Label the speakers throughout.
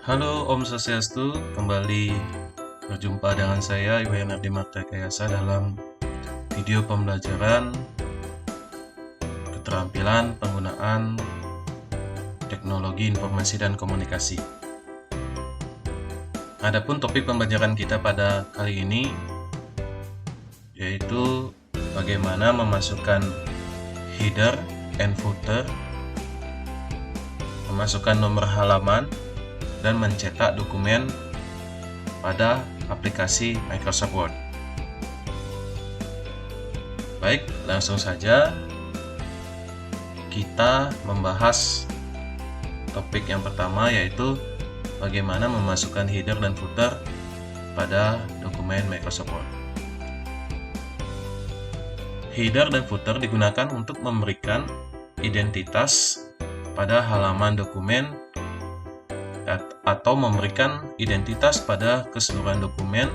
Speaker 1: Halo Om Swastiastu, kembali berjumpa dengan saya Ibu Yanardi Martakayasa dalam video pembelajaran keterampilan penggunaan teknologi informasi dan komunikasi. Adapun topik pembelajaran kita pada kali ini yaitu bagaimana memasukkan header and footer, memasukkan nomor halaman, dan mencetak dokumen pada aplikasi Microsoft Word. Baik, langsung saja kita membahas topik yang pertama, yaitu bagaimana memasukkan header dan footer pada dokumen Microsoft Word. Header dan footer digunakan untuk memberikan identitas pada halaman dokumen atau memberikan identitas pada keseluruhan dokumen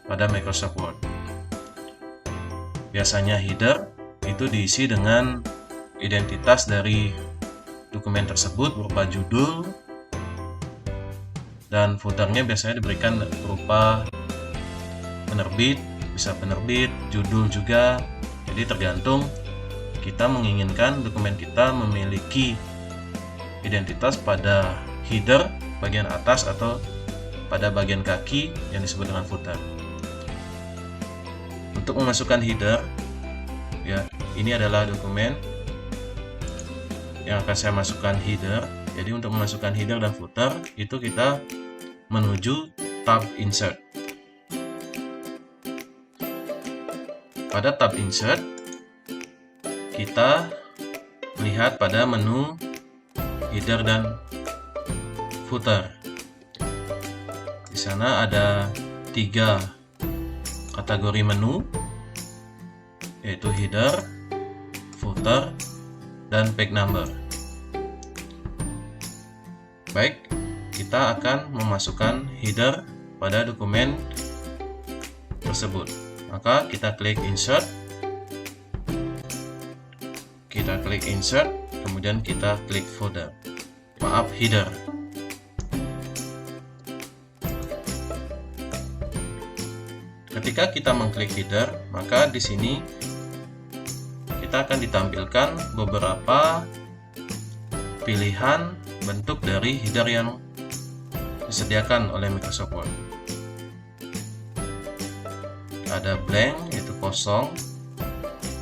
Speaker 1: pada Microsoft Word. Biasanya header itu diisi dengan identitas dari dokumen tersebut berupa judul, dan footernya biasanya diberikan berupa penerbit, bisa penerbit, judul juga. Jadi tergantung kita menginginkan dokumen kita memiliki identitas pada header bagian atas atau pada bagian kaki yang disebut dengan footer. Untuk memasukkan header, ya, ini adalah dokumen yang akan saya masukkan header. Jadi untuk memasukkan header dan footer itu kita menuju tab insert. Pada tab insert kita lihat pada menu header dan footer. Di sana ada 3 kategori menu, yaitu header, footer, dan page number. Baik, kita akan memasukkan header pada dokumen tersebut. Maka kita klik insert, kemudian kita klik header. Ketika kita mengklik header, maka di sini kita akan ditampilkan beberapa pilihan bentuk dari header yang disediakan oleh Microsoft Word. Ada blank, yaitu kosong,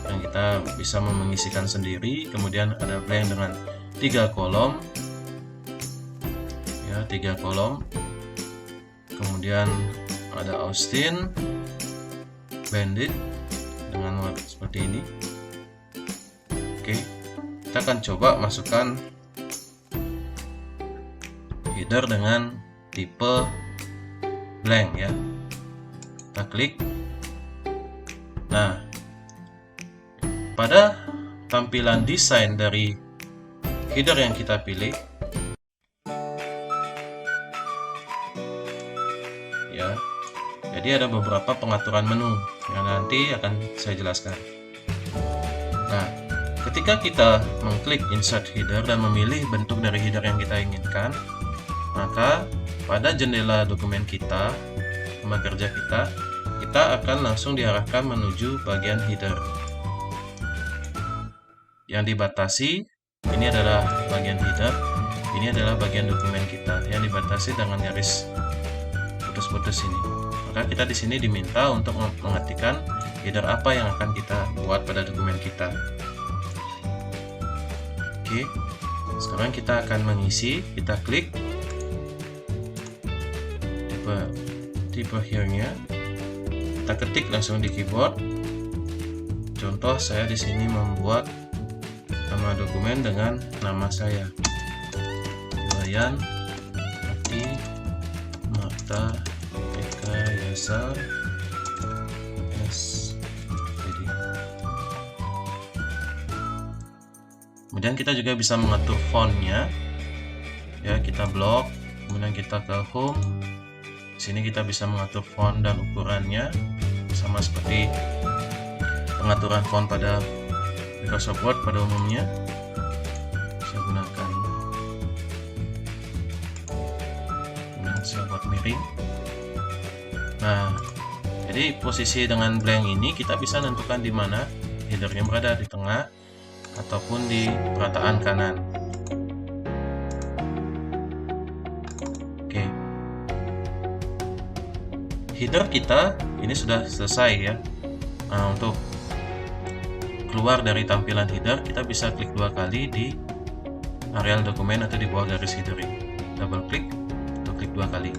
Speaker 1: yang kita bisa mengisikan sendiri. Kemudian ada blank dengan 3 kolom, ya, 3 kolom. Kemudian ada Austin, Bandit dengan warna seperti ini. Oke, kita akan coba masukkan header dengan tipe blank, ya. Kita klik. Nah, pada tampilan desain dari header yang kita pilih, ya, jadi ada beberapa pengaturan menu yang nanti akan saya jelaskan. Nah, ketika kita mengklik insert header dan memilih bentuk dari header yang kita inginkan, maka pada jendela dokumen kita, tema kerja kita akan langsung diarahkan menuju bagian header. Yang dibatasi, ini adalah bagian header, ini adalah bagian dokumen kita yang dibatasi dengan garis putus-putus ini. Maka kita di sini diminta untuk mengetikkan header apa yang akan kita buat pada dokumen kita. Oke, sekarang kita akan mengisi. Kita klik tipe here-nya, kita ketik langsung di keyboard. Contoh, saya di sini membuat nama dokumen dengan nama saya, Iwayan Ardi Marta Ekayasa SPD. Kemudian kita juga bisa mengatur fontnya, ya. Kita blok, kemudian kita ke home. Di sini kita bisa mengatur font dan ukurannya, sama seperti pengaturan font pada Microsoft Word pada umumnya. Saya gunakan buat miring. Nah, jadi posisi dengan blank ini kita bisa menentukan di mana headernya berada, di tengah ataupun di perataan kanan. Oke, header kita ini sudah selesai ya. Nah, untuk keluar dari tampilan header, kita bisa klik 2 kali di areal dokumen atau di bawah garis header ini. Double klik atau klik 2 kali.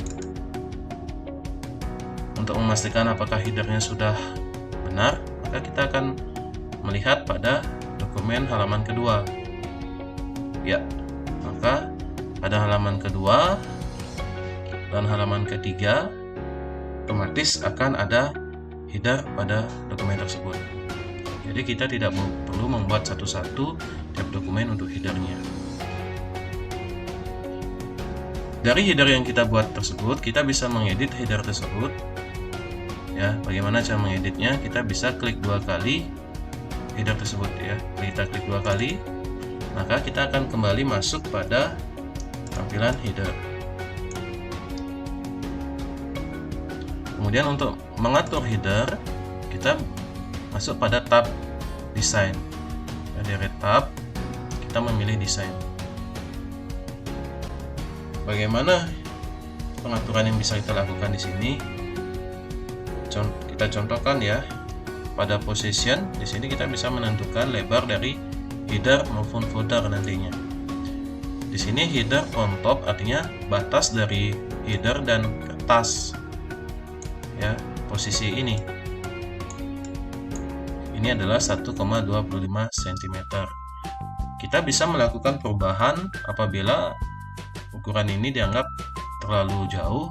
Speaker 1: Untuk memastikan apakah headernya sudah benar, maka kita akan melihat pada dokumen halaman kedua. Ya, maka pada halaman kedua dan halaman ketiga otomatis akan ada header pada dokumen tersebut. Jadi kita tidak perlu membuat satu-satu tiap dokumen untuk headernya. Dari header yang kita buat tersebut, kita bisa mengedit header tersebut. Ya, bagaimana cara mengeditnya? Kita bisa klik 2 kali header tersebut ya. Kita klik 2 kali, maka kita akan kembali masuk pada tampilan header. Kemudian untuk mengatur header, kita masuk pada tab desain. Dari tab kita memilih desain. Bagaimana pengaturan yang bisa kita lakukan di sini? Kita contohkan ya. Pada position di sini kita bisa menentukan lebar dari header maupun footer nantinya. Di sini header on top artinya batas dari header dan kertas. Ya, posisi ini adalah 1,25 cm. Kita bisa melakukan perubahan apabila ukuran ini dianggap terlalu jauh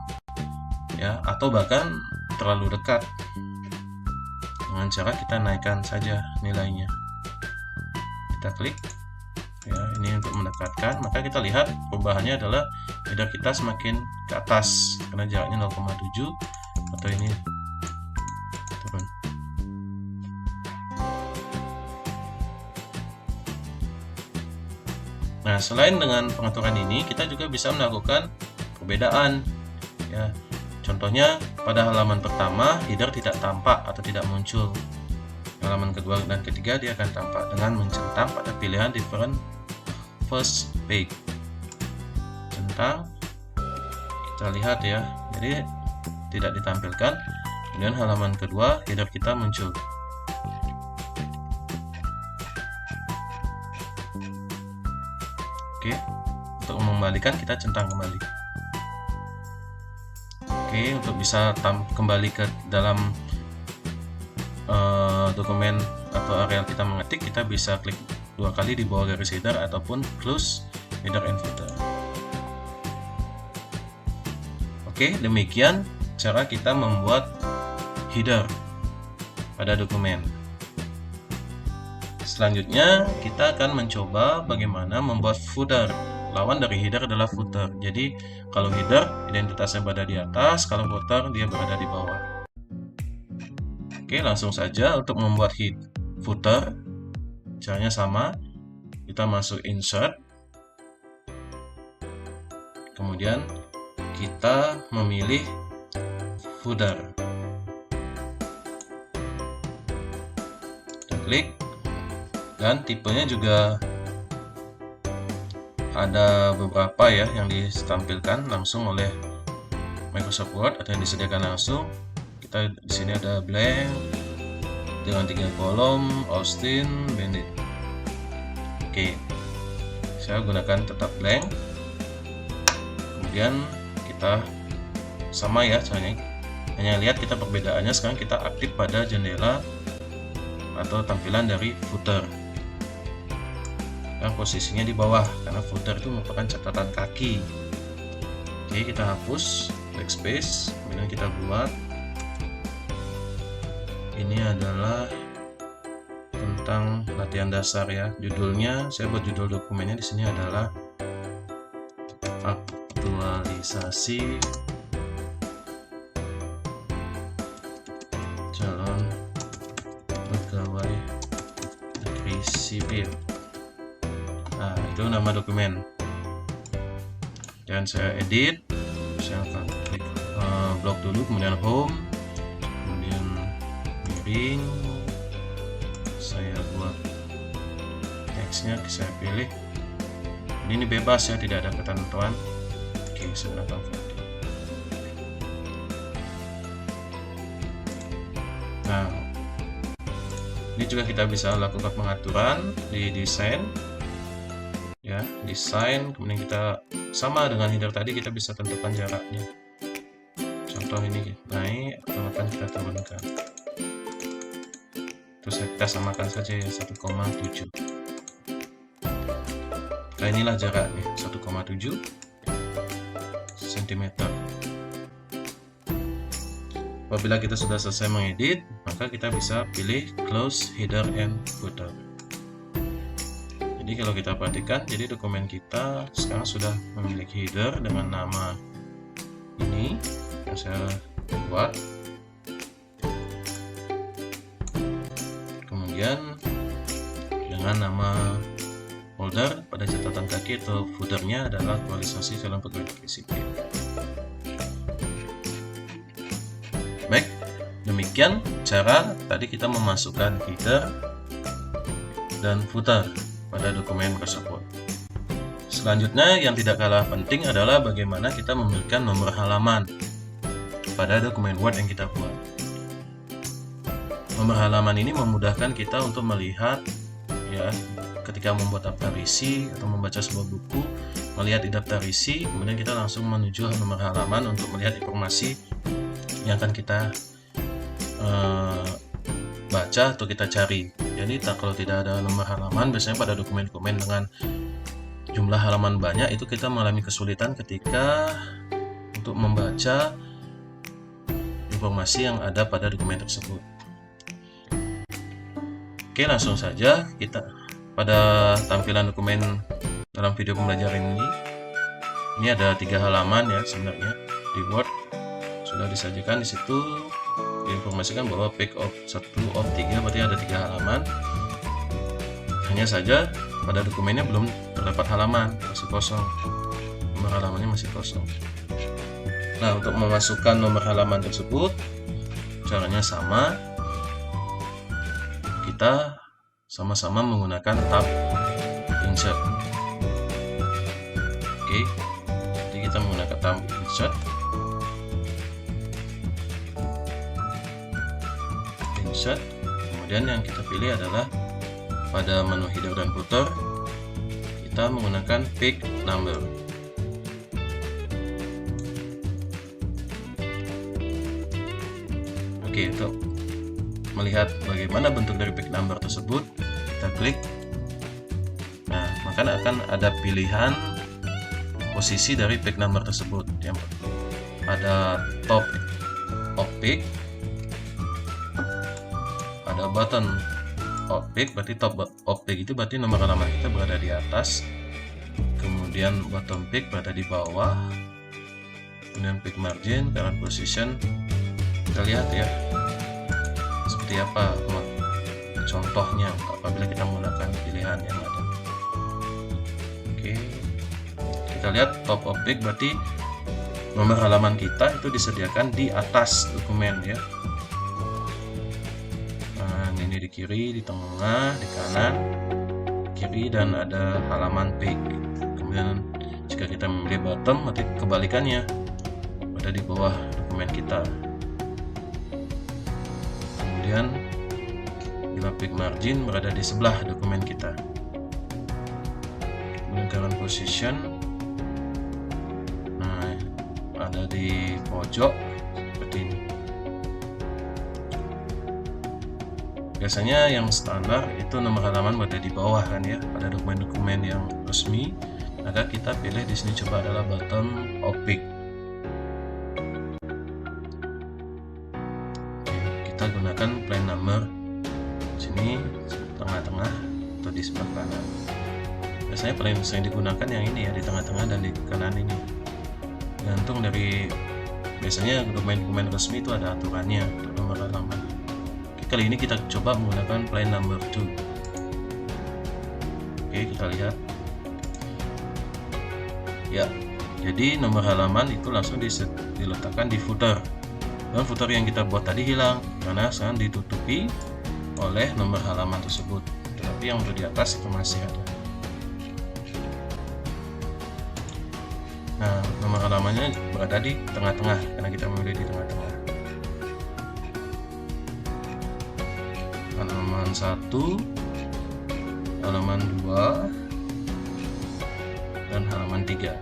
Speaker 1: ya, atau bahkan terlalu dekat. Dengan cara kita naikkan saja nilainya. Kita klik ya, ini untuk mendekatkan, maka kita lihat perubahannya adalah header kita semakin ke atas karena jaraknya 0,7 atau ini turun. Nah, selain dengan pengaturan ini, kita juga bisa melakukan perbedaan ya. Contohnya pada halaman pertama header tidak tampak atau tidak muncul. Halaman kedua dan ketiga dia akan tampak dengan mencentang pada pilihan different first page. Centang, kita lihat ya. Jadi tidak ditampilkan. Kemudian halaman kedua header kita muncul. Oke, untuk mengembalikan kita centang kembali. Oke, untuk bisa kembali ke dalam dokumen atau area kita mengetik, kita bisa klik 2 kali di bawah garis header ataupun close header and footer. Oke, demikian cara kita membuat header pada dokumen. Selanjutnya kita akan mencoba bagaimana membuat footer. Lawan dari header adalah footer. Jadi kalau header identitasnya berada di atas, kalau footer dia berada di bawah. Oke, langsung saja untuk membuat footer. Caranya sama. Kita masuk insert. Kemudian kita memilih footer. Kita klik. Dan tipenya juga ada beberapa ya yang ditampilkan langsung oleh Microsoft Word atau yang disediakan langsung. Kita di sini ada blank dengan 3 kolom, Austin, Bandit. Oke, saya gunakan tetap blank. Kemudian kita sama ya caranya. Hanya lihat kita perbedaannya sekarang kita aktif pada jendela atau tampilan dari footer. Yang posisinya di bawah karena footer itu merupakan catatan kaki. Oke, kita hapus backspace, kemudian kita buat ini adalah tentang latihan dasar ya. Judulnya saya buat judul dokumennya di sini adalah aktualisasi calon pegawai negeri sipil. Nah, itu nama dokumen. Dan saya edit, saya akan klik blok dulu, kemudian home, kemudian miring, saya buat teksnya, saya pilih. Ini bebas ya, tidak ada ketentuan. Oke, saya gunakan font. Nah, ini juga kita bisa lakukan pengaturan di desain ya, desain, kemudian kita sama dengan header tadi, kita bisa tentukan jaraknya. Contoh ini naik atau akan kita turunkan, terus kita samakan saja ya 1,7. Nah, inilah jaraknya 1,7 cm. Apabila kita sudah selesai mengedit, maka kita bisa pilih close header and footer. Jadi kalau kita perhatikan, jadi dokumen kita sekarang sudah memiliki header dengan nama ini yang saya buat, kemudian dengan nama folder pada catatan kaki atau footernya adalah aktualisasi calon pegawai negeri sipil. Baik, demikian cara tadi kita memasukkan header dan footer pada dokumen tersebut. Selanjutnya yang tidak kalah penting adalah bagaimana kita memberikan nomor halaman pada dokumen Word yang kita buat. Nomor halaman ini memudahkan kita untuk melihat ya, ketika membuat daftar isi atau membaca sebuah buku, melihat di daftar isi, kemudian kita langsung menuju nomor halaman untuk melihat informasi yang akan kita baca atau kita cari. Jadi kalau tidak ada nomor halaman, biasanya pada dokumen-dokumen dengan jumlah halaman banyak itu kita mengalami kesulitan ketika untuk membaca informasi yang ada pada dokumen tersebut. Oke, langsung saja kita pada tampilan dokumen dalam video pembelajaran ini. Ini ada 3 halaman ya sebenarnya di Word. Sudah disajikan di situ, diinformasikan bahwa pick of 1 of 3, berarti ada 3 halaman. Hanya saja pada dokumennya belum terdapat halaman, masih kosong. Nomor halamannya masih kosong. Nah, untuk memasukkan nomor halaman tersebut caranya sama. Kita sama-sama menggunakan tab insert. Oke, jadi kita menggunakan tab insert. Kemudian yang kita pilih adalah pada menu header dan footer kita menggunakan pick number. Oke, untuk melihat bagaimana bentuk dari pick number tersebut, kita klik. Nah, maka akan ada pilihan posisi dari pick number tersebut. Yang ada top of pick, ada button of pick, berarti top of pick itu berarti nomor halaman kita berada di atas, kemudian bottom pick berada di bawah, kemudian pick margin, current position. Kita lihat ya seperti apa contohnya apabila kita menggunakan pilihan yang ada. Oke, kita lihat top of pick berarti nomor halaman kita itu disediakan di atas dokumen ya. Ini di kiri, di tengah, di kanan, kiri, dan ada halaman pick. Kemudian jika kita memilih bottom, berarti kebalikannya ada di bawah dokumen kita. Kemudian bila pick margin berada di sebelah dokumen kita. Kemudian current position, nah ada di pojok seperti ini. Biasanya yang standar itu nomor halaman berada di bawah kan ya, pada dokumen-dokumen yang resmi. Maka kita pilih di sini coba adalah bottom of pick. Kita gunakan plain number sini tengah-tengah atau di sebelah kanan. Biasanya paling sering digunakan yang ini ya, di tengah-tengah dan di kanan ini. Gantung dari biasanya dokumen-dokumen resmi itu ada aturannya untuk nomor halaman. Kali ini kita coba menggunakan plain number 2. Oke, kita lihat ya, jadi nomor halaman itu langsung diletakkan di footer, dan footer yang kita buat tadi hilang karena sekarang ditutupi oleh nomor halaman tersebut, tetapi yang di atas itu masih ada. Nah, nomor halamannya berada di tengah-tengah karena kita memilih di tengah-tengah. Halaman 1, halaman 2, dan halaman 3.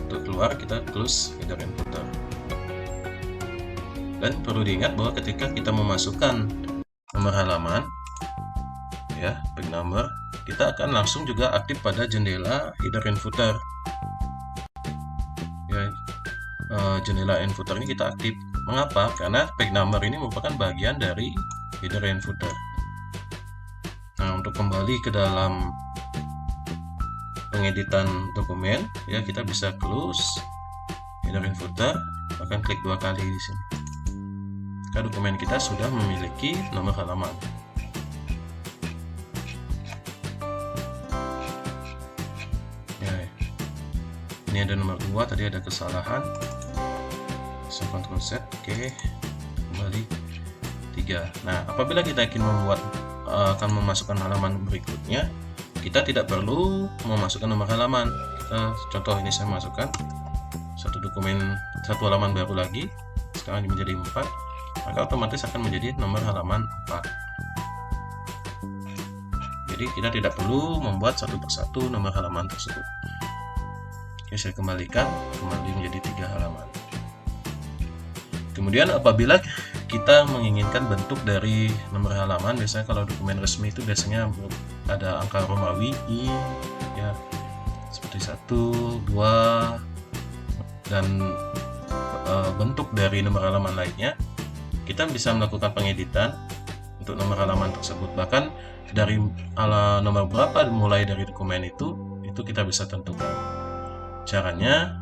Speaker 1: Untuk keluar kita close header and footer. Dan perlu diingat bahwa ketika kita memasukkan nomor halaman, ya, page number, kita akan langsung juga aktif pada jendela header and footer. Ya, jendela and footer ini kita aktif. Mengapa? Karena page number ini merupakan bagian dari header and footer. Nah, untuk kembali ke dalam pengeditan dokumen, ya, kita bisa close header and footer, bahkan klik 2 kali di sini. Karena dokumen kita sudah memiliki nomor halaman. Ya, ini ada nomor 2, tadi ada kesalahan. Saya Ctrl Z, oke, kembali 3. Nah, apabila kita ingin akan memasukkan halaman berikutnya, kita tidak perlu memasukkan nomor halaman. Contoh ini saya masukkan satu halaman baru lagi, sekarang menjadi 4, maka otomatis akan menjadi nomor halaman 4. Jadi kita tidak perlu membuat satu persatu nomor halaman tersebut. Oke, saya kembalikan kembali menjadi 3 halaman. Kemudian apabila kita menginginkan bentuk dari nomor halaman, biasanya kalau dokumen resmi itu biasanya ada angka Romawi I, ya, seperti 1, 2, dan bentuk dari nomor halaman lainnya, kita bisa melakukan pengeditan untuk nomor halaman tersebut. Bahkan dari nomor berapa mulai dari dokumen itu kita bisa tentukan. Caranya,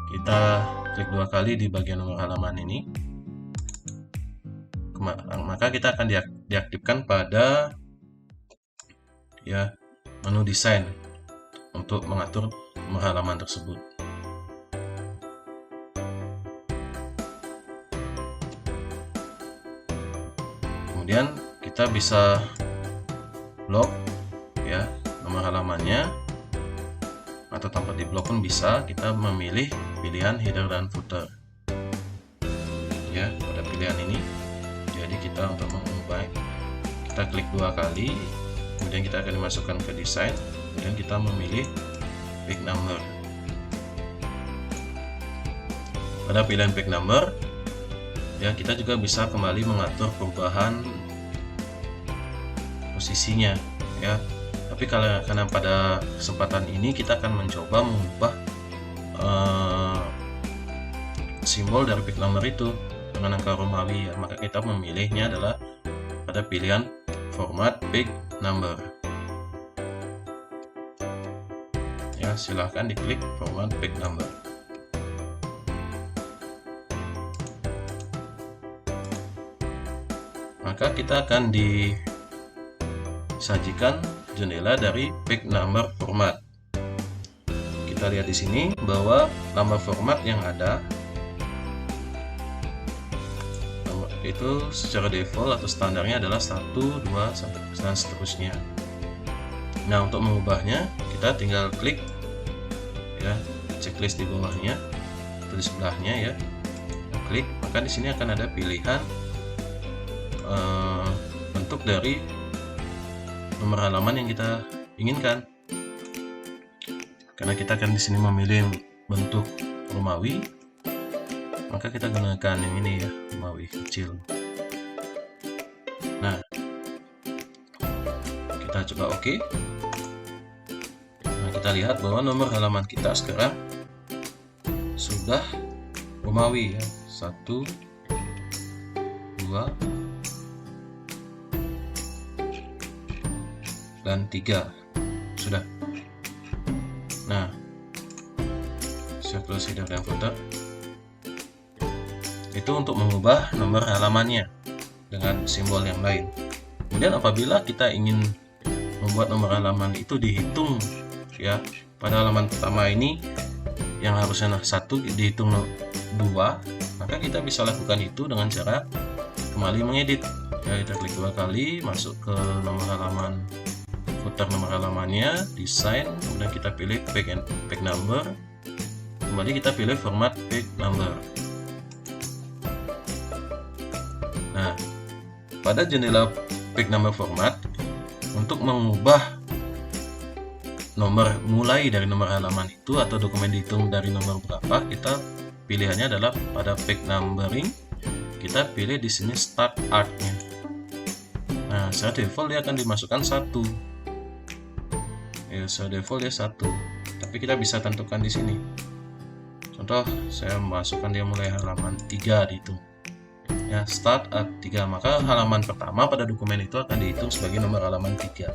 Speaker 1: kita klik 2 kali di bagian nomor halaman ini, maka kita akan diaktifkan pada, ya, menu desain untuk mengatur nomor halaman tersebut. Kemudian kita bisa blok, ya, nomor halamannya, atau tanpa di blok pun bisa. Kita memilih pilihan header dan footer, ya, pada pilihan ini. Jadi kita untuk mengubah, kita klik 2 kali, kemudian kita akan dimasukkan ke desain, kemudian kita memilih page number. Pada pilihan page number, ya, kita juga bisa kembali mengatur perubahan posisinya, ya. Tapi karena pada kesempatan ini kita akan mencoba mengubah simbol dari page number itu dengan angka Romawi, ya, maka kita memilihnya adalah pada pilihan format page number. Ya, silahkan diklik format page number. Maka kita akan disajikan jendela dari page number format. Kita lihat di sini bahwa nama format yang ada itu secara default atau standarnya adalah 1, 2, dan seterusnya. Nah, untuk mengubahnya kita tinggal klik, ya, checklist di bawahnya atau di sebelahnya, ya, klik, maka di sini akan ada pilihan bentuk dari nomor halaman yang kita inginkan. Karena kita akan di sini memilih bentuk Romawi, maka kita gunakan yang ini, ya, Romawi kecil. Nah, kita coba OK. Nah, kita lihat bahwa nomor halaman kita sekarang sudah Romawi, ya, 1, 2, dan 3 sudah. Nah, saya close header dan footer. Itu untuk mengubah nomor halamannya dengan simbol yang lain. Kemudian apabila kita ingin membuat nomor halaman itu dihitung, ya, pada halaman pertama ini yang harusnya 1 dihitung 2, maka kita bisa lakukan itu dengan cara kembali mengedit. Ya, kita klik 2 kali, masuk ke nomor halaman, footer nomor halamannya, desain, kemudian kita pilih page number, kembali kita pilih format page number. Nah, pada jendela page number format, untuk mengubah nomor mulai dari nomor halaman itu atau dokumen dihitung dari nomor berapa, kita pilihannya adalah pada page numbering, kita pilih di sini start arc-nya. Nah, secara default dia akan dimasukkan 1. Ya, secara default dia 1. Tapi kita bisa tentukan di sini. Contoh, saya masukkan dia mulai halaman 3 dihitung. Ya, start at 3, maka halaman pertama pada dokumen itu akan dihitung sebagai nomor halaman 3.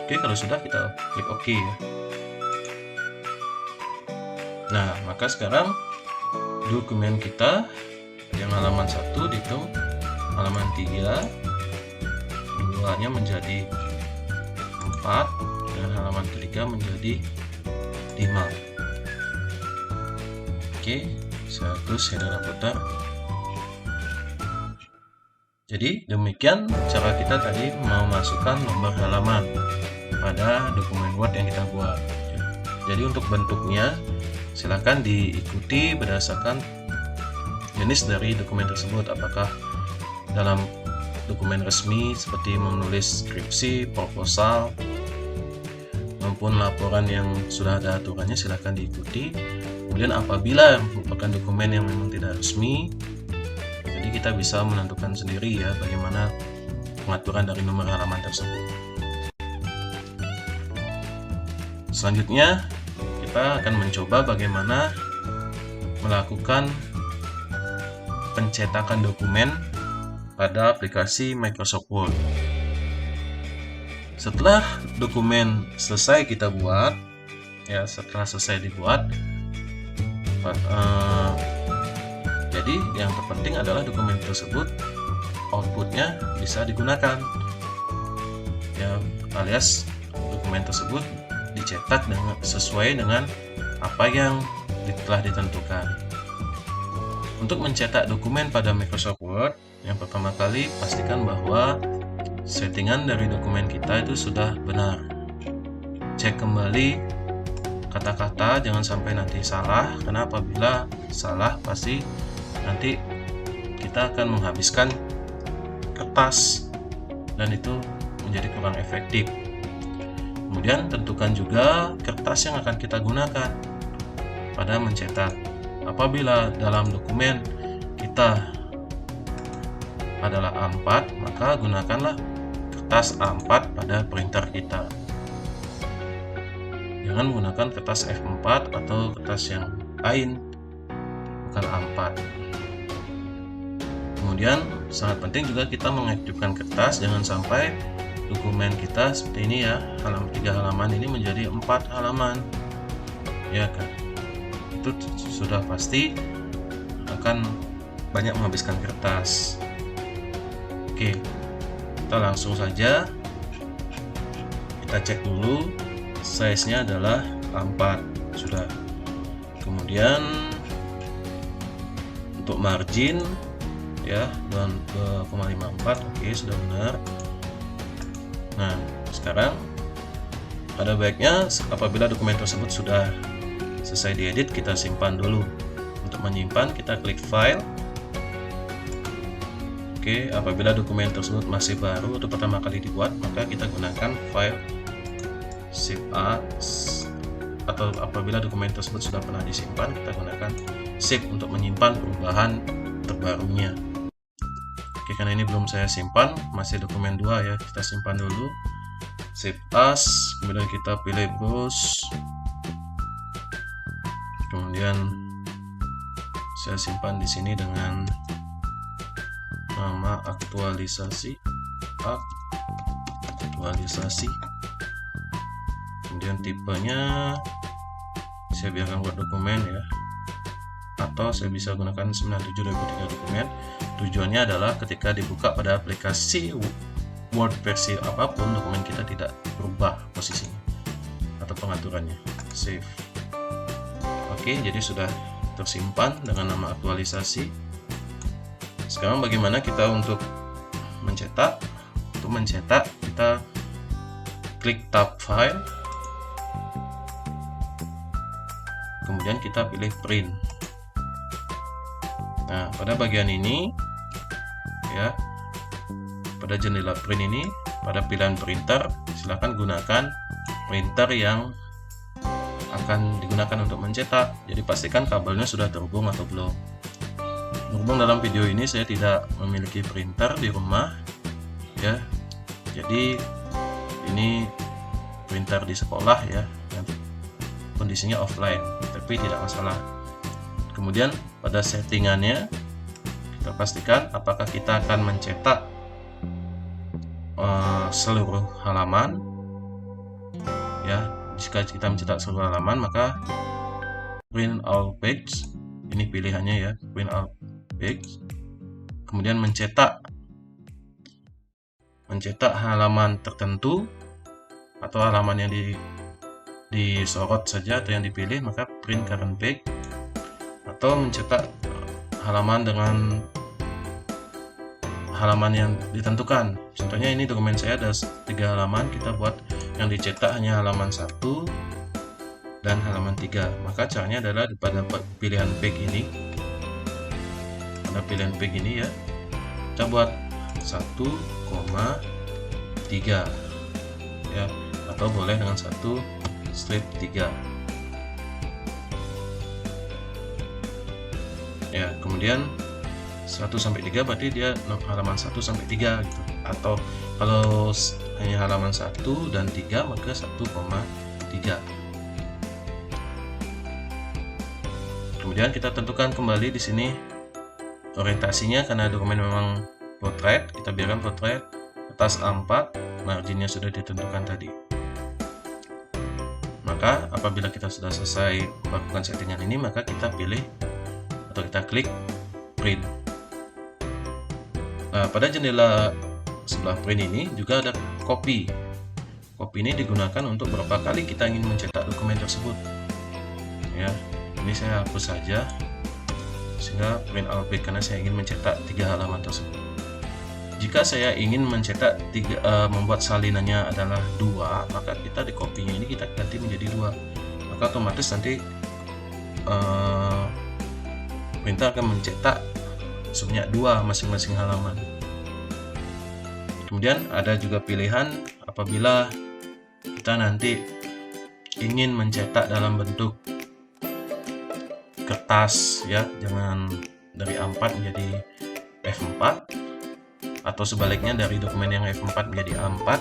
Speaker 1: Oke, kalau sudah kita klik OK ya. Nah, maka sekarang dokumen kita yang halaman 1 dihitung halaman 3, 2-nya menjadi 4, dan halaman ketiga menjadi 5. Oke, saya hapus header dan footer. Jadi demikian cara kita tadi memasukkan nomor halaman pada dokumen Word yang kita buat. Jadi untuk bentuknya silakan diikuti berdasarkan jenis dari dokumen tersebut, apakah dalam dokumen resmi seperti menulis skripsi, proposal, maupun laporan yang sudah ada aturannya, silakan diikuti. Kemudian apabila merupakan dokumen yang memang tidak resmi, jadi kita bisa menentukan sendiri ya bagaimana pengaturan dari nomor halaman tersebut. Selanjutnya kita akan mencoba bagaimana melakukan pencetakan dokumen pada aplikasi Microsoft Word. Setelah dokumen selesai kita buat, ya setelah selesai dibuat, jadi yang terpenting adalah dokumen tersebut outputnya bisa digunakan, ya alias dokumen tersebut dicetak sesuai dengan apa yang telah ditentukan. Untuk mencetak dokumen pada Microsoft Word, yang pertama kali pastikan bahwa settingan dari dokumen kita itu sudah benar. Cek kembali kata-kata, jangan sampai nanti salah, karena apabila salah pasti nanti kita akan menghabiskan kertas dan itu menjadi kurang efektif. Kemudian tentukan juga kertas yang akan kita gunakan pada mencetak. Apabila dalam dokumen kita adalah A4, maka gunakanlah kertas A4 pada printer kita. Jangan menggunakan kertas F4 atau kertas yang lain, bukan A4. Kemudian sangat penting juga kita mengaktifkan kertas, jangan sampai dokumen kita seperti ini ya, 3 halaman ini menjadi 4 halaman, ya kan? Itu sudah pasti akan banyak menghabiskan kertas. Oke, kita langsung saja kita cek dulu size-nya adalah A4 sudah. Kemudian untuk margin ya 2,54, oke sudah benar. Nah, sekarang pada baiknya apabila dokumen tersebut sudah selesai diedit, kita simpan dulu. Untuk menyimpan, kita klik file. Oke, apabila dokumen tersebut masih baru atau pertama kali dibuat, maka kita gunakan file save as, atau apabila dokumen tersebut sudah pernah disimpan, kita gunakan save untuk menyimpan perubahan terbarunya. Oke, karena ini belum saya simpan, masih dokumen 2 ya, kita simpan dulu. Save as, kemudian kita pilih browse. Kemudian saya simpan di sini dengan nama aktualisasi. Kemudian tipenya saya biarkan Word dokumen ya, atau saya bisa gunakan 97/3 dokumen. Tujuannya adalah ketika dibuka pada aplikasi Word versi apapun, dokumen kita tidak berubah posisinya atau pengaturannya. Save. Oke, jadi sudah tersimpan dengan nama aktualisasi. Sekarang bagaimana kita untuk mencetak? Untuk mencetak kita klik tab file, kemudian kita pilih print. Nah, pada bagian ini ya, pada jendela print ini, pada pilihan printer, silahkan gunakan printer yang akan digunakan untuk mencetak. Jadi pastikan kabelnya sudah terhubung atau belum. Berhubung dalam video ini saya tidak memiliki printer di rumah ya, jadi ini printer di sekolah ya, kondisinya offline, tapi tidak masalah. Kemudian pada settingannya kita pastikan apakah kita akan mencetak seluruh halaman ya. Jika kita mencetak seluruh halaman, maka print all page, ini pilihannya ya, print all page. Kemudian mencetak halaman tertentu atau halaman yang disorot saja atau yang dipilih, maka print current page. Atau mencetak halaman dengan halaman yang ditentukan. Contohnya ini dokumen saya ada 3 halaman, kita buat yang dicetak hanya halaman 1 dan halaman 3. Maka caranya adalah pada pilihan page ini, pada pilihan page ini ya, kita buat 1,3 ya, atau boleh dengan 1/3 ya. Kemudian 1-3 berarti dia halaman 1-3 gitu. Atau kalau hanya halaman 1 dan 3 maka 1,3. Kemudian kita tentukan kembali di sini orientasinya, karena dokumen memang portrait, kita biarkan portrait. Atas A4, marginnya sudah ditentukan tadi. Maka apabila kita sudah selesai melakukan settingan ini, maka kita pilih atau kita klik print. Nah, pada jendela sebelah print ini juga ada copy. Copy ini digunakan untuk berapa kali kita ingin mencetak dokumen tersebut. Ya, ini saya hapus saja sehingga print all page, karena saya ingin mencetak 3 halaman tersebut. Jika saya ingin mencetak membuat salinannya adalah 2, maka kita di copy-nya ini kita ganti menjadi 2. Maka otomatis nanti printer akan mencetak sebanyak 2 masing-masing halaman. Kemudian ada juga pilihan apabila kita nanti ingin mencetak dalam bentuk kertas ya, jangan dari A4 menjadi F4 atau sebaliknya dari dokumen yang F4 menjadi A4,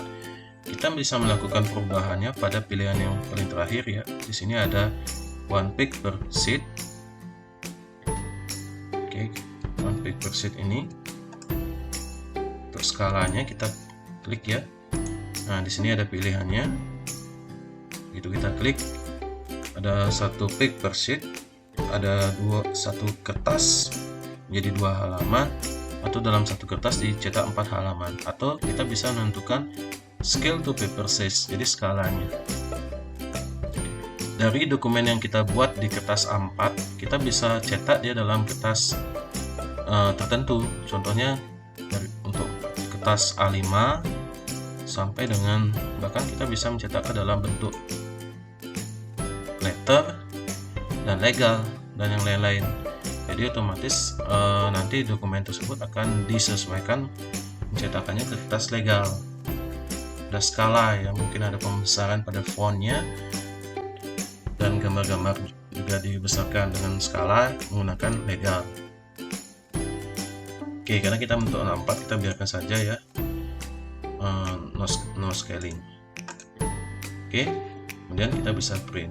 Speaker 1: kita bisa melakukan perubahannya pada pilihan yang paling terakhir ya. Di sini ada one page per sheet. Oke, one page per sheet ini untuk skalanya kita klik ya. Nah, di sini ada pilihannya. Begitu kita klik, ada 1 page per sheet, ada 1 kertas menjadi 2 halaman, atau dalam 1 kertas dicetak 4 halaman, atau kita bisa menentukan scale to paper size, jadi skalanya. Dari dokumen yang kita buat di kertas A4, kita bisa cetak dia dalam kertas tertentu. Contohnya untuk kertas A5 sampai dengan, bahkan kita bisa mencetak ke dalam bentuk letter dan legal dan yang lain-lain. Jadi otomatis nanti dokumen tersebut akan disesuaikan pencetakannya ke kertas legal. Ada skala ya, mungkin ada pembesaran pada fontnya, dan gambar-gambar juga dibesarkan dengan skala menggunakan legal. Oke, karena kita bentuk A4, kita biarkan saja ya, no scaling. Oke, kemudian kita bisa print.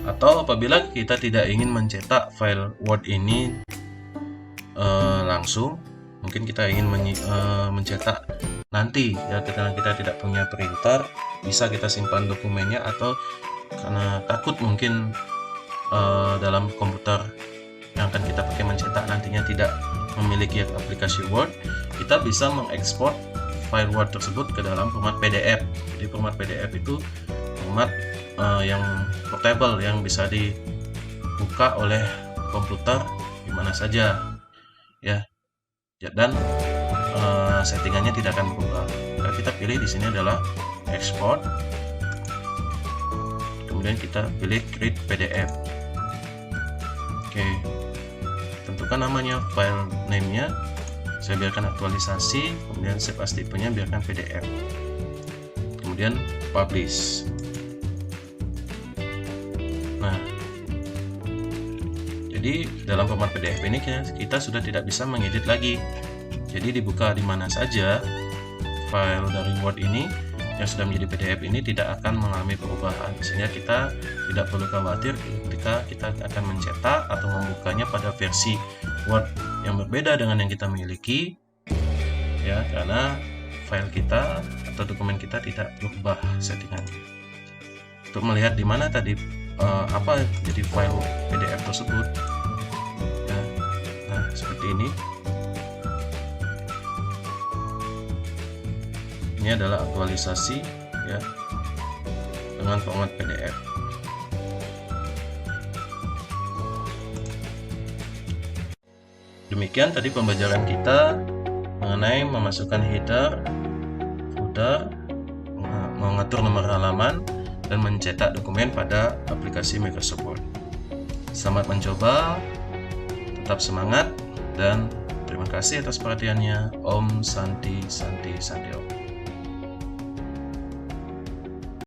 Speaker 1: Atau apabila kita tidak ingin mencetak file Word ini langsung, mungkin kita ingin mencetak nanti ya, karena kita tidak punya printer, bisa kita simpan dokumennya, atau karena takut mungkin dalam komputer yang akan kita pakai mencetak nantinya tidak memiliki aplikasi Word, kita bisa mengekspor file Word tersebut ke dalam format PDF. Di format PDF itu format yang portable, yang bisa dibuka oleh komputer di mana saja ya. Dan settingannya tidak akan berubah. Nah, kita pilih di sini adalah export, kemudian kita pilih create PDF. Oke, tentukan namanya, file name-nya saya biarkan aktualisasi, kemudian save as tipenya biarkan PDF, kemudian publish. Nah, jadi dalam format PDF ini kita sudah tidak bisa mengedit lagi. Jadi dibuka di mana saja, file dari Word ini yang sudah menjadi PDF ini tidak akan mengalami perubahan, sehingga kita tidak perlu khawatir ketika kita akan mencetak atau membukanya pada versi Word yang berbeda dengan yang kita miliki ya, karena file kita atau dokumen kita tidak berubah settingannya. Untuk melihat di mana tadi apa jadi file PDF tersebut ya, nah seperti ini. Ini adalah aktualisasi ya dengan format PDF. Demikian tadi pembelajaran kita mengenai memasukkan header, footer, mengatur nomor halaman, dan mencetak dokumen pada aplikasi Microsoft Word. Selamat mencoba, tetap semangat, dan terima kasih atas perhatiannya. Om Santi Santi Santi Om.